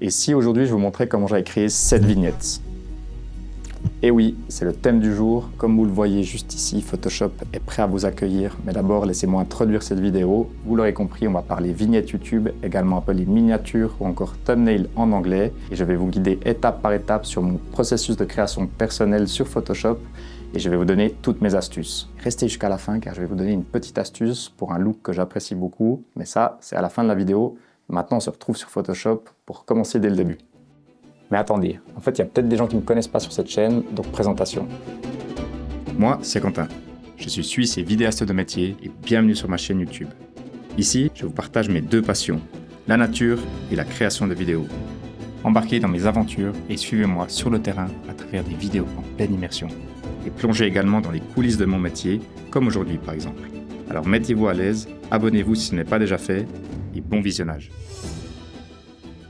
Et si aujourd'hui je vous montrais comment j'avais créé cette vignette? Et oui, c'est le thème du jour. Comme vous le voyez juste ici, Photoshop est prêt à vous accueillir. Mais d'abord, laissez-moi introduire cette vidéo. Vous l'aurez compris, on va parler vignettes YouTube, également appelées miniatures ou encore thumbnail en anglais. Et je vais vous guider étape par étape sur mon processus de création personnelle sur Photoshop. Et je vais vous donner toutes mes astuces. Restez jusqu'à la fin car je vais vous donner une petite astuce pour un look que j'apprécie beaucoup. Mais ça, c'est à la fin de la vidéo. Maintenant, on se retrouve sur Photoshop pour commencer dès le début. Mais attendez, en fait, il y a peut-être des gens qui ne me connaissent pas sur cette chaîne, donc présentation. Moi, c'est Quentin. Je suis suisse et vidéaste de métier et bienvenue sur ma chaîne YouTube. Ici, je vous partage mes deux passions, la nature et la création de vidéos. Embarquez dans mes aventures et suivez-moi sur le terrain à travers des vidéos en pleine immersion. Et plongez également dans les coulisses de mon métier, comme aujourd'hui par exemple. Alors mettez-vous à l'aise, abonnez-vous si ce n'est pas déjà fait, et bon visionnage.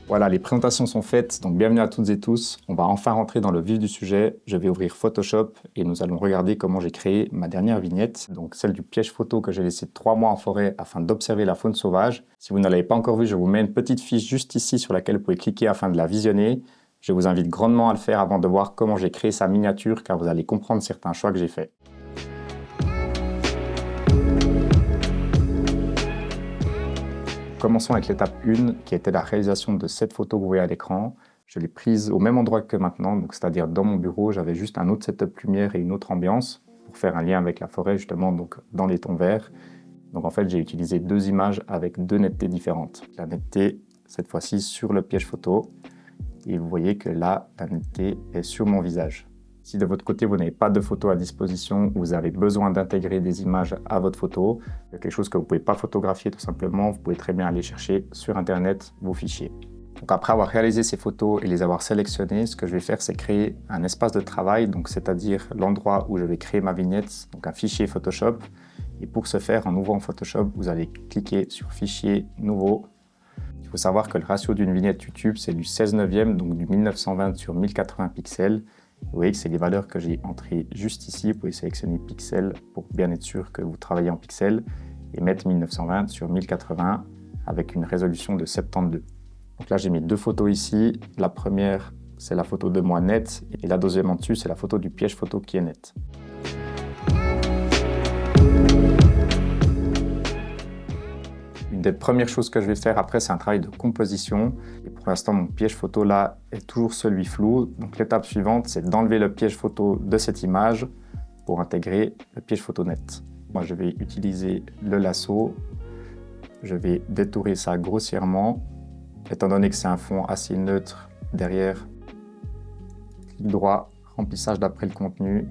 Voilà, les présentations sont faites, donc bienvenue à toutes et tous. On va enfin rentrer dans le vif du sujet. Je vais ouvrir Photoshop et nous allons regarder comment j'ai créé ma dernière vignette, donc celle du piège photo que j'ai laissé 3 mois en forêt afin d'observer la faune sauvage. Si vous ne l'avez pas encore vu, je vous mets une petite fiche juste ici sur laquelle vous pouvez cliquer afin de la visionner. Je vous invite grandement à le faire avant de voir comment j'ai créé sa miniature, car vous allez comprendre certains choix que j'ai faits. Commençons avec l'étape 1, qui était la réalisation de cette photo que vous voyez à l'écran. Je l'ai prise au même endroit que maintenant, c'est-à-dire dans mon bureau. J'avais juste un autre setup lumière et une autre ambiance pour faire un lien avec la forêt, justement, donc dans les tons verts. Donc en fait, j'ai utilisé 2 images avec 2 nettetés différentes. La netteté, cette fois-ci, sur le piège photo. Et vous voyez que là, la netteté est sur mon visage. Si de votre côté, vous n'avez pas de photo à disposition, vous avez besoin d'intégrer des images à votre photo, quelque chose que vous ne pouvez pas photographier tout simplement, vous pouvez très bien aller chercher sur Internet vos fichiers. Donc après avoir réalisé ces photos et les avoir sélectionnées, ce que je vais faire, c'est créer un espace de travail, donc c'est-à-dire l'endroit où je vais créer ma vignette, donc un fichier Photoshop. Et pour ce faire, en ouvrant Photoshop, vous allez cliquer sur Fichier, Nouveau. Il faut savoir que le ratio d'une vignette YouTube, c'est du 16/9, donc du 1920 sur 1080 pixels. Vous voyez que c'est les valeurs que j'ai entrées juste ici. Vous pouvez sélectionner pixels pour bien être sûr que vous travaillez en pixels et mettre 1920 sur 1080 avec une résolution de 72. Donc là, j'ai mis 2 photos ici. La première, c'est la photo de moi nette et la deuxième en dessus, c'est la photo du piège photo qui est nette. Une des premières choses que je vais faire après, c'est un travail de composition. Et pour l'instant, mon piège photo là est toujours celui flou. Donc l'étape suivante, c'est d'enlever le piège photo de cette image pour intégrer le piège photo net. Moi, je vais utiliser le lasso. Je vais détourer ça grossièrement. Étant donné que c'est un fond assez neutre derrière, clic droit, remplissage d'après le contenu.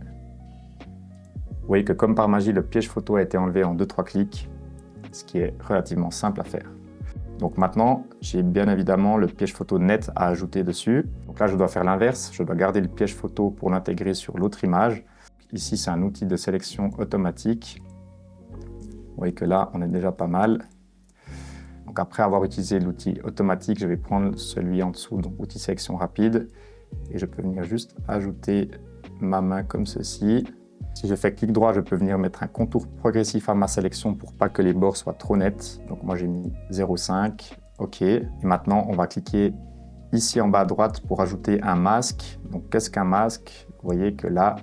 Vous voyez que comme par magie, le piège photo a été enlevé en 2-3 clics. Ce qui est relativement simple à faire. Donc maintenant, j'ai bien évidemment le piège photo net à ajouter dessus. Donc là, je dois faire l'inverse. Je dois garder le piège photo pour l'intégrer sur l'autre image. Ici, c'est un outil de sélection automatique. Vous voyez que là, on est déjà pas mal. Donc après avoir utilisé l'outil automatique, je vais prendre celui en dessous, donc outil sélection rapide. Et je peux venir juste ajouter ma main comme ceci. Si je fais clic droit, je peux venir mettre un contour progressif à ma sélection pour pas que les bords soient trop nets. Donc moi j'ai mis 0,5, OK. Et maintenant on va cliquer ici en bas à droite pour ajouter un masque. Donc qu'est-ce qu'un masque? Vous voyez que là,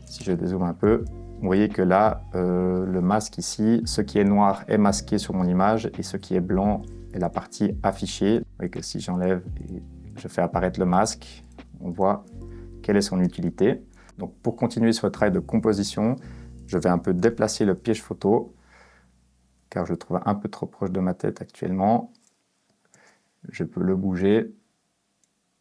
si je dézoome un peu, vous voyez que là, le masque ici, ce qui est noir est masqué sur mon image et ce qui est blanc est la partie affichée. Vous voyez que si j'enlève et je fais apparaître le masque, on voit quelle est son utilité. Donc pour continuer sur le travail de composition, je vais un peu déplacer le piège photo car je le trouve un peu trop proche de ma tête actuellement. Je peux le bouger.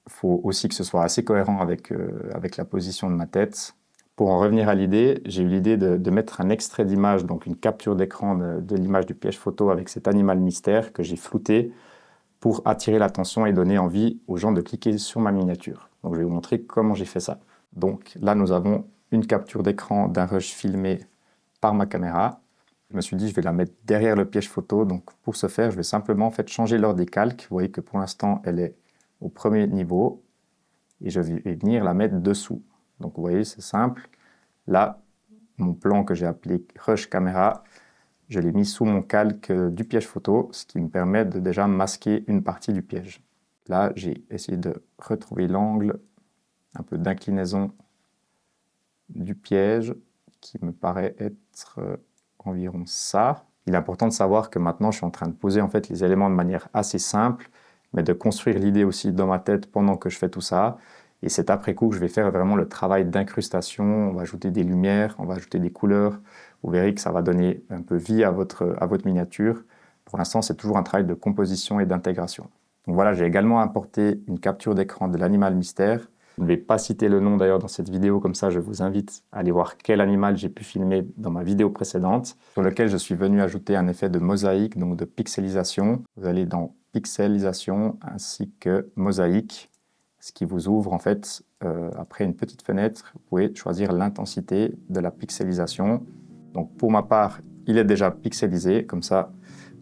Il faut aussi que ce soit assez cohérent avec la position de ma tête. Pour en revenir à l'idée, j'ai eu l'idée de mettre un extrait d'image, donc une capture d'écran de l'image du piège photo avec cet animal mystère que j'ai flouté pour attirer l'attention et donner envie aux gens de cliquer sur ma miniature. Donc je vais vous montrer comment j'ai fait ça. Donc là, nous avons une capture d'écran d'un rush filmé par ma caméra. Je me suis dit, je vais la mettre derrière le piège photo. Donc pour ce faire, je vais simplement changer l'ordre des calques. Vous voyez que pour l'instant, elle est au premier niveau. Et je vais venir la mettre dessous. Donc vous voyez, c'est simple. Là, mon plan que j'ai appelé rush caméra, je l'ai mis sous mon calque du piège photo, ce qui me permet de déjà masquer une partie du piège. Là, j'ai essayé de retrouver l'angle, un peu d'inclinaison du piège, qui me paraît être environ ça. Il est important de savoir que maintenant, je suis en train de poser en fait les éléments de manière assez simple, mais de construire l'idée aussi dans ma tête pendant que je fais tout ça. Et c'est après coup que je vais faire vraiment le travail d'incrustation. On va ajouter des lumières, on va ajouter des couleurs. Vous verrez que ça va donner un peu vie à votre miniature. Pour l'instant, c'est toujours un travail de composition et d'intégration. Donc voilà, j'ai également apporté une capture d'écran de l'animal mystère. Je ne vais pas citer le nom d'ailleurs dans cette vidéo, comme ça je vous invite à aller voir quel animal j'ai pu filmer dans ma vidéo précédente, sur lequel je suis venu ajouter un effet de mosaïque, donc de pixelisation. Vous allez dans pixelisation ainsi que mosaïque, ce qui vous ouvre en fait, après une petite fenêtre, vous pouvez choisir l'intensité de la pixelisation. Donc pour ma part, il est déjà pixelisé, comme ça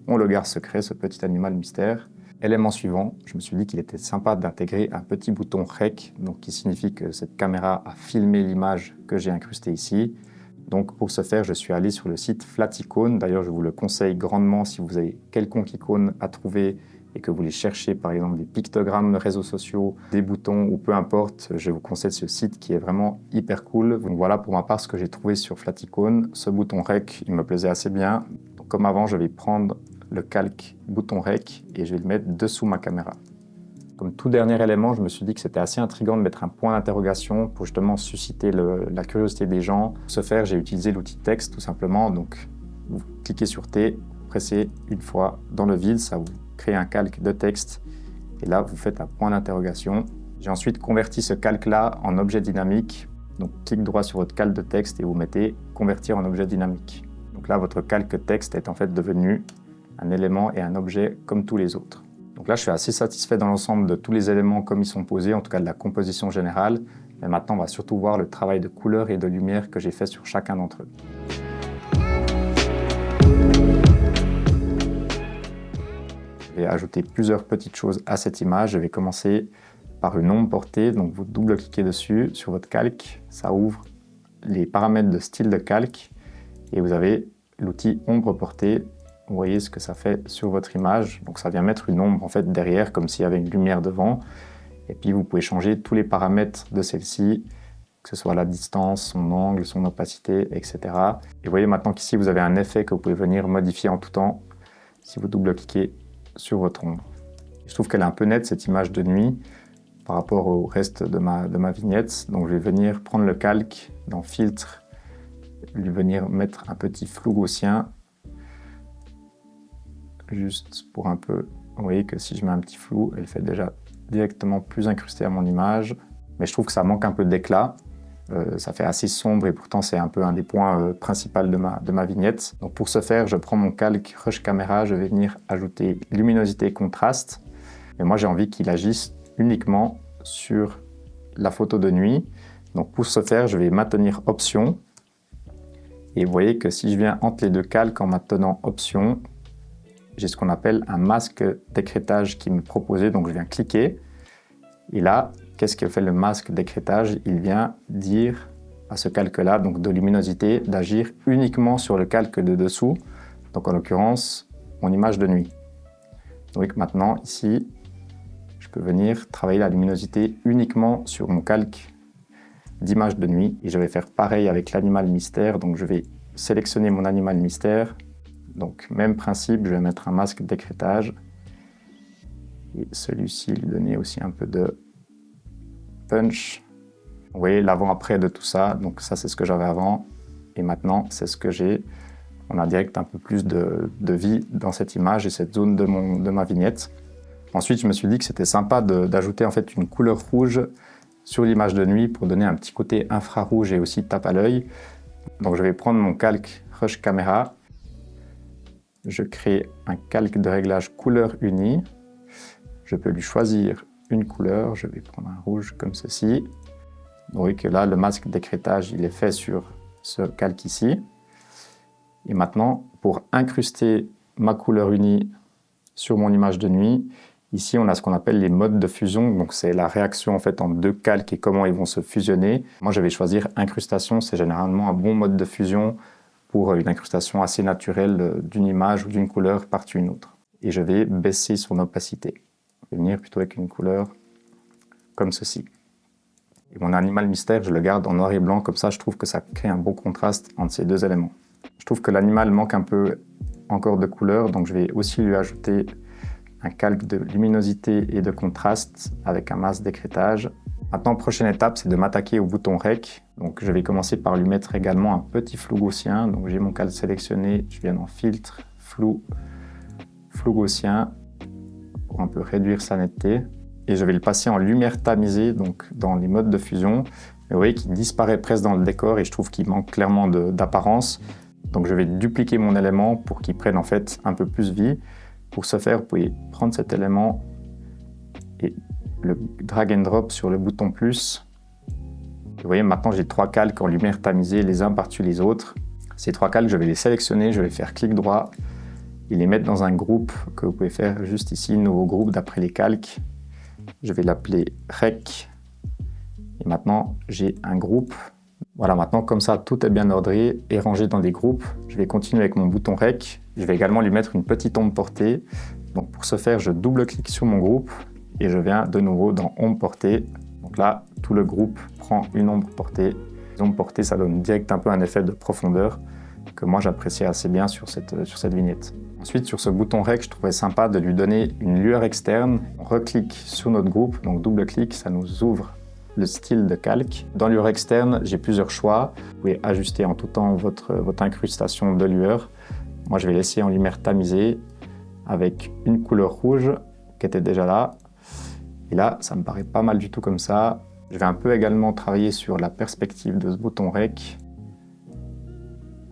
on le garde secret, ce petit animal mystère. Élément suivant, je me suis dit qu'il était sympa d'intégrer un petit bouton REC, donc qui signifie que cette caméra a filmé l'image que j'ai incrustée ici. Donc pour ce faire, je suis allé sur le site Flaticone. D'ailleurs, je vous le conseille grandement si vous avez quelconque icône à trouver et que vous voulez chercher par exemple des pictogrammes de réseaux sociaux, des boutons ou peu importe, je vous conseille ce site qui est vraiment hyper cool. Donc voilà pour ma part ce que j'ai trouvé sur Flaticone. Ce bouton REC, il me plaisait assez bien. Donc, comme avant, je vais prendre le calque bouton REC et je vais le mettre dessous ma caméra. Comme tout dernier élément, je me suis dit que c'était assez intriguant de mettre un point d'interrogation pour justement susciter la curiosité des gens. Pour ce faire, j'ai utilisé l'outil texte tout simplement. Donc, vous cliquez sur T, vous pressez une fois dans le vide, ça vous crée un calque de texte. Et là, vous faites un point d'interrogation. J'ai ensuite converti ce calque-là en objet dynamique. Donc, clic droit sur votre calque de texte et vous mettez convertir en objet dynamique. Donc là, votre calque texte est en fait devenu un élément et un objet comme tous les autres. Donc là, je suis assez satisfait dans l'ensemble de tous les éléments comme ils sont posés, en tout cas de la composition générale. Mais maintenant, on va surtout voir le travail de couleur et de lumière que j'ai fait sur chacun d'entre eux. Je vais ajouter plusieurs petites choses à cette image. Je vais commencer par une ombre portée. Donc vous double-cliquez dessus sur votre calque. Ça ouvre les paramètres de style de calque. Et vous avez l'outil ombre portée. Vous voyez ce que ça fait sur votre image. Donc ça vient mettre une ombre en fait derrière, comme s'il y avait une lumière devant. Et puis vous pouvez changer tous les paramètres de celle-ci, que ce soit la distance, son angle, son opacité, etc. Et vous voyez maintenant qu'ici vous avez un effet que vous pouvez venir modifier en tout temps si vous double-cliquez sur votre ombre. Je trouve qu'elle est un peu nette cette image de nuit par rapport au reste de ma vignette. Donc je vais venir prendre le calque dans filtre, lui venir mettre un petit flou gaussien. Juste pour un peu, vous voyez que si je mets un petit flou, elle fait déjà directement plus incrusté à mon image. Mais je trouve que ça manque un peu d'éclat. Ça fait assez sombre et pourtant c'est un peu un des points principaux de ma vignette. Donc pour ce faire, je prends mon calque Rush Camera, je vais venir ajouter luminosité et contraste. Mais moi j'ai envie qu'il agisse uniquement sur la photo de nuit. Donc pour ce faire, je vais maintenir Option. Et vous voyez que si je viens entre les deux calques en maintenant Option, j'ai ce qu'on appelle un masque d'écrêtage qui m'est proposé, donc je viens cliquer. Et là, qu'est-ce que fait le masque d'écrêtage? Il vient dire à ce calque-là, donc de luminosité, d'agir uniquement sur le calque de dessous, donc en l'occurrence, mon image de nuit. Donc maintenant, ici, je peux venir travailler la luminosité uniquement sur mon calque d'image de nuit. Et je vais faire pareil avec l'animal mystère, donc je vais sélectionner mon animal mystère. Donc même principe, je vais mettre un masque d'écrêtage et celui-ci lui donner aussi un peu de punch. Vous voyez l'avant-après de tout ça, donc ça c'est ce que j'avais avant et maintenant c'est ce que j'ai. On a direct un peu plus de vie dans cette image et cette zone de ma vignette. Ensuite je me suis dit que c'était sympa d'ajouter en fait une couleur rouge sur l'image de nuit pour donner un petit côté infrarouge et aussi tape à l'œil. Donc je vais prendre mon calque Rush Camera. Je crée un calque de réglage couleur unie. Je peux lui choisir une couleur. Je vais prendre un rouge comme ceci. Vous voyez que là, le masque d'écrêtage, il est fait sur ce calque ici. Et maintenant, pour incruster ma couleur unie sur mon image de nuit, ici, on a ce qu'on appelle les modes de fusion. Donc, c'est la réaction en fait en deux calques et comment ils vont se fusionner. Moi, je vais choisir incrustation. C'est généralement un bon mode de fusion pour une incrustation assez naturelle d'une image ou d'une couleur par-dessus une autre. Et je vais baisser son opacité. Je vais venir plutôt avec une couleur comme ceci. Et mon animal mystère, je le garde en noir et blanc, comme ça je trouve que ça crée un beau contraste entre ces deux éléments. Je trouve que l'animal manque un peu encore de couleur, donc je vais aussi lui ajouter un calque de luminosité et de contraste avec un masque d'écrêtage. Maintenant, prochaine étape, c'est de m'attaquer au bouton Rec. Donc je vais commencer par lui mettre également un petit flou gaussien. Donc j'ai mon calque sélectionné, je viens dans Filtre, Flou, Flou gaussien, pour un peu réduire sa netteté. Et je vais le passer en lumière tamisée, donc dans les modes de fusion. Et vous voyez qu'il disparaît presque dans le décor et je trouve qu'il manque clairement d'apparence. Donc je vais dupliquer mon élément pour qu'il prenne en fait un peu plus vie. Pour ce faire, vous pouvez prendre cet élément et le drag and drop sur le bouton plus. Et vous voyez, maintenant j'ai 3 calques en lumière tamisée, les uns par-dessus les autres. Ces 3 calques, je vais les sélectionner, je vais faire clic droit et les mettre dans un groupe que vous pouvez faire juste ici, nouveau groupe d'après les calques. Je vais l'appeler Rec. Et maintenant, j'ai un groupe. Voilà, maintenant, comme ça, tout est bien ordré et rangé dans des groupes. Je vais continuer avec mon bouton Rec. Je vais également lui mettre une petite ombre portée. Donc, pour ce faire, je double-clique sur mon groupe et je viens de nouveau dans Ombre portée. Donc là, tout le groupe prend une ombre portée. L'ombre portée, ça donne direct un peu un effet de profondeur que moi, j'apprécie assez bien sur cette vignette. Ensuite, sur ce bouton Rec, je trouvais sympa de lui donner une lueur externe. On reclique sur notre groupe, donc double-clic, ça nous ouvre le style de calque. Dans lueur externe, j'ai plusieurs choix. Vous pouvez ajuster en tout temps votre incrustation de lueur. Moi, je vais laisser en lumière tamisée avec une couleur rouge qui était déjà là. Et là, ça me paraît pas mal du tout comme ça. Je vais un peu également travailler sur la perspective de ce bouton Rec.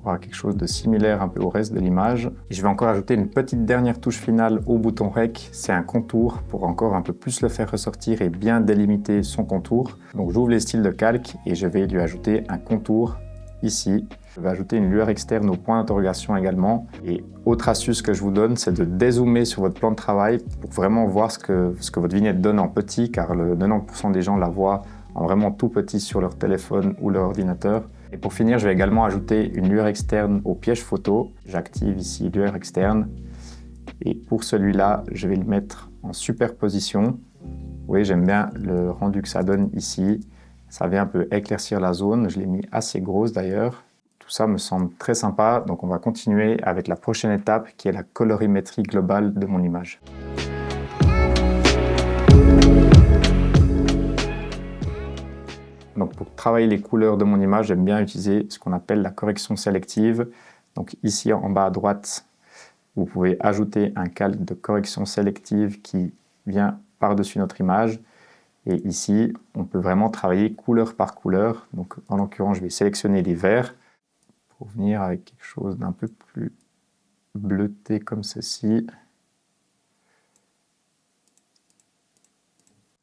Voilà, quelque chose de similaire un peu au reste de l'image. Et je vais encore ajouter une petite dernière touche finale au bouton Rec, c'est un contour pour encore un peu plus le faire ressortir et bien délimiter son contour. Donc j'ouvre les styles de calque et je vais lui ajouter un contour ici. Je vais ajouter une lueur externe au point d'interrogation également. Et autre astuce que je vous donne, c'est de dézoomer sur votre plan de travail pour vraiment voir ce que votre vignette donne en petit, car le 90% des gens la voient en vraiment tout petit sur leur téléphone ou leur ordinateur. Et pour finir, je vais également ajouter une lueur externe au piège photo. J'active ici lueur externe. Et pour celui-là, je vais le mettre en superposition. Vous voyez, j'aime bien le rendu que ça donne ici. Ça vient un peu éclaircir la zone. Je l'ai mis assez grosse d'ailleurs. Tout ça me semble très sympa. Donc on va continuer avec la prochaine étape qui est la colorimétrie globale de mon image. Donc pour travailler les couleurs de mon image, j'aime bien utiliser ce qu'on appelle la correction sélective. Donc ici en bas à droite, vous pouvez ajouter un calque de correction sélective qui vient par-dessus notre image. Et ici, on peut vraiment travailler couleur par couleur. Donc en l'occurrence, je vais sélectionner les verts pour venir avec quelque chose d'un peu plus bleuté comme ceci.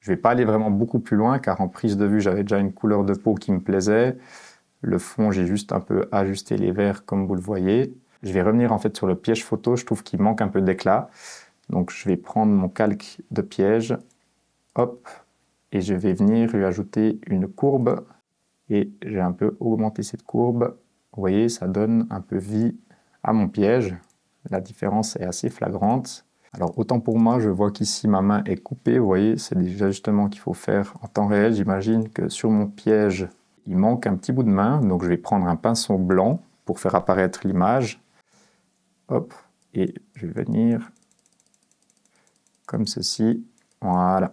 Je ne vais pas aller vraiment beaucoup plus loin car en prise de vue, j'avais déjà une couleur de peau qui me plaisait. Le fond, j'ai juste un peu ajusté les verts comme vous le voyez. Je vais revenir en fait sur le piège photo, je trouve qu'il manque un peu d'éclat. Donc je vais prendre mon calque de piège, hop, et je vais venir lui ajouter une courbe. Et j'ai un peu augmenté cette courbe. Vous voyez, ça donne un peu vie à mon piège. La différence est assez flagrante. Alors autant pour moi, je vois qu'ici ma main est coupée, vous voyez, c'est des ajustements qu'il faut faire en temps réel. J'imagine que sur mon piège, il manque un petit bout de main, donc je vais prendre un pinceau blanc pour faire apparaître l'image. Hop, et je vais venir comme ceci, voilà.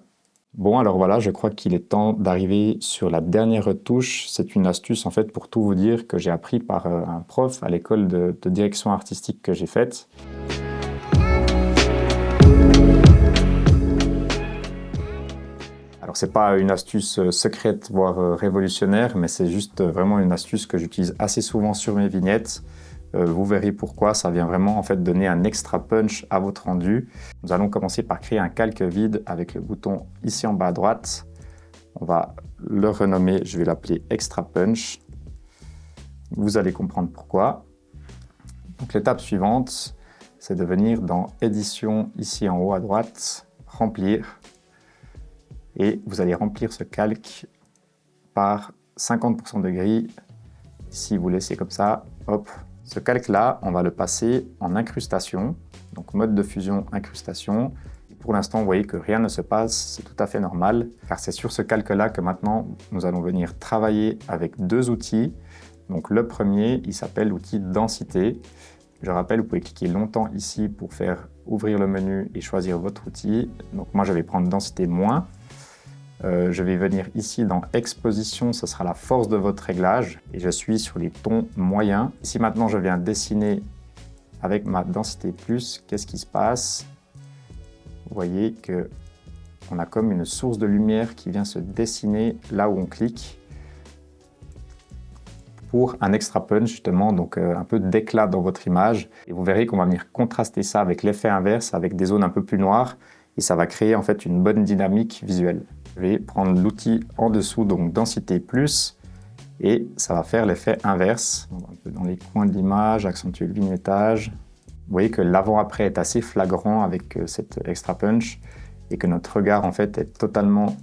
Bon, alors voilà, je crois qu'il est temps d'arriver sur la dernière retouche. C'est une astuce en fait pour tout vous dire que j'ai appris par un prof à l'école de direction artistique que j'ai faite. Alors, ce n'est pas une astuce secrète, voire révolutionnaire, mais c'est juste vraiment une astuce que j'utilise assez souvent sur mes vignettes. Vous verrez pourquoi, ça vient vraiment en fait donner un extra punch à votre rendu. Nous allons commencer par créer un calque vide avec le bouton ici en bas à droite. On va le renommer, je vais l'appeler Extra Punch. Vous allez comprendre pourquoi. Donc l'étape suivante, c'est de venir dans Édition, ici en haut à droite, Remplir. Et vous allez remplir ce calque par 50% de gris. Ici, vous laissez comme ça, hop. Ce calque-là, on va le passer en incrustation. Donc mode de fusion, incrustation. Pour l'instant, vous voyez que rien ne se passe, c'est tout à fait normal, car c'est sur ce calque-là que maintenant, nous allons venir travailler avec deux outils. Donc le premier, il s'appelle l'outil densité. Je rappelle, vous pouvez cliquer longtemps ici pour faire ouvrir le menu et choisir votre outil. Donc moi, je vais prendre densité moins. Je vais venir ici dans exposition, ce sera la force de votre réglage et je suis sur les tons moyens. Ici maintenant, je viens dessiner avec ma densité plus. Qu'est-ce qui se passe? Vous voyez que on a comme une source de lumière qui vient se dessiner là où on clique pour un extra punch justement, donc un peu d'éclat dans votre image. Et vous verrez qu'on va venir contraster ça avec l'effet inverse, avec des zones un peu plus noires et ça va créer en fait une bonne dynamique visuelle. Je vais prendre l'outil en dessous, donc densité plus, et ça va faire l'effet inverse. On va un peu dans les coins de l'image, accentuer le vignettage. Vous voyez que l'avant-après est assez flagrant avec cet extra punch et que notre regard en fait est totalement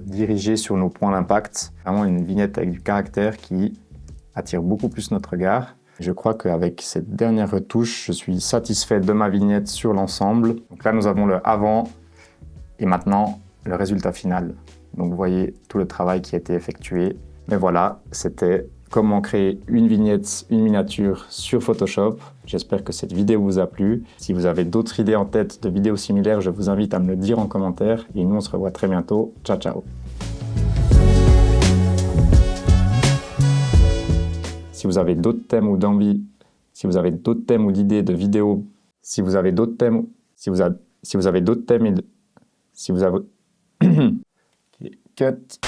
dirigé sur nos points d'impact. Vraiment une vignette avec du caractère qui attire beaucoup plus notre regard. Je crois qu'avec cette dernière retouche, je suis satisfait de ma vignette sur l'ensemble. Donc là, nous avons le avant et maintenant le résultat final. Donc vous voyez tout le travail qui a été effectué. Mais voilà, c'était comment créer une vignette, une miniature sur Photoshop. J'espère que cette vidéo vous a plu. Si vous avez d'autres idées en tête de vidéos similaires, je vous invite à me le dire en commentaire. Et nous, on se revoit très bientôt. Ciao, ciao. Si vous avez d'autres thèmes ou d'envie, si vous avez d'autres thèmes ou d'idées de vidéos, si vous avez d'autres thèmes, si vous avez d'autres thèmes et si vous avez... Cut.